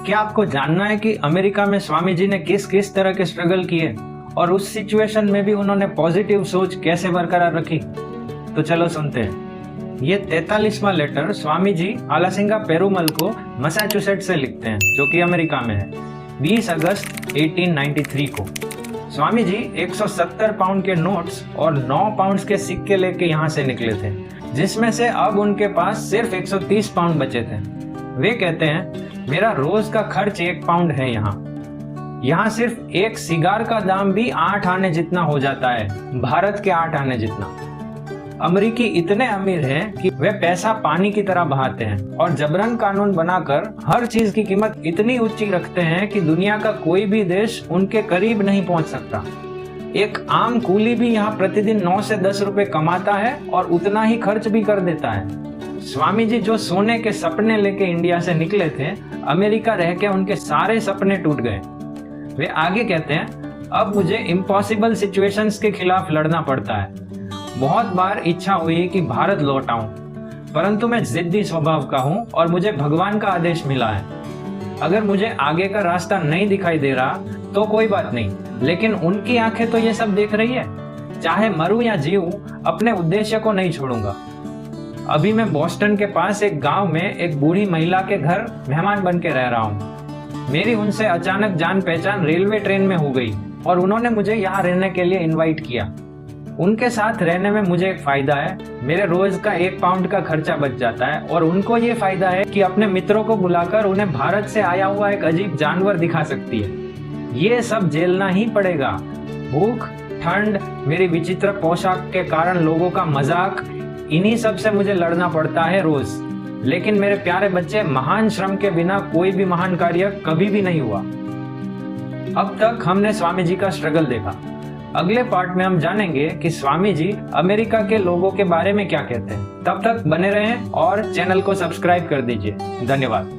क्या आपको जानना है कि अमेरिका में स्वामी जी ने किस किस तरह के स्ट्रगल किए और उस सिचुएशन में भी उन्होंने पॉजिटिव सोच कैसे बरकरार रखी? तो चलो सुनते हैं। ये 43वां लेटर स्वामी जी आलासिंगा पेरुमल को मैसाचुसेट्स से लिखते हैं, जो कि अमेरिका में है, 20 अगस्त 1893 को। स्वामी जी 170 पाउंड के नोट्स और 9 पाउंड के सिक्के लेके यहाँ से निकले थे, जिसमें से अब उनके पास सिर्फ 130 पाउंड बचे थे। वे कहते हैं, मेरा रोज का खर्च 1 पाउंड है। यहाँ सिर्फ एक सिगार का दाम भी 8 आने जितना हो जाता है, भारत के 8 आने जितना। अमेरिकी इतने अमीर हैं कि वे पैसा पानी की तरह बहाते हैं और जबरन कानून बनाकर हर चीज की कीमत इतनी ऊंची रखते हैं कि दुनिया का कोई भी देश उनके करीब नहीं पहुंच सकता। एक आम कूली भी यहाँ प्रतिदिन 9 से 10 रुपए कमाता है और उतना ही खर्च भी कर देता है। स्वामी जी जो सोने के सपने लेके इंडिया से निकले थे, अमेरिका रह के उनके सारे सपने टूट गए। वे आगे कहते हैं, अब मुझे इम्पॉसिबल सिचुएशंस के खिलाफ लड़ना पड़ता है। बहुत बार इच्छा हुई कि भारत लौट आऊं, परंतु मैं जिद्दी स्वभाव का हूं और मुझे भगवान का आदेश मिला है। अगर मुझे आगे का रास्ता नहीं दिखाई दे रहा तो कोई बात नहीं, लेकिन उनकी आंखें तो ये सब देख रही है। चाहे मरूं या जीऊं, अपने उद्देश्य को नहीं छोड़ूंगा। अभी मैं बोस्टन के पास एक गांव में एक बूढ़ी महिला के घर मेहमान बन के रह रहा हूँ। मेरी उनसे अचानक जान पहचान रेलवे ट्रेन में हो गई और उन्होंने मुझे यहाँ रहने के लिए इनवाइट किया। उनके साथ रहने में मुझे एक फायदा है, मेरे रोज का 1 पाउंड का खर्चा बच जाता है और उनको ये फायदा है कि अपने मित्रों को बुलाकर उन्हें भारत से आया हुआ एक अजीब जानवर दिखा सकती है। ये सब झेलना ही पड़ेगा। भूख, ठंड, मेरी विचित्र पोशाक के कारण लोगों का मजाक, इन्हीं सब से मुझे लड़ना पड़ता है रोज। लेकिन मेरे प्यारे बच्चे, महान श्रम के बिना कोई भी महान कार्य कभी भी नहीं हुआ। अब तक हमने स्वामी जी का स्ट्रगल देखा। अगले पार्ट में हम जानेंगे कि स्वामी जी अमेरिका के लोगों के बारे में क्या कहते हैं। तब तक बने रहें और चैनल को सब्सक्राइब कर दीजिए। धन्यवाद।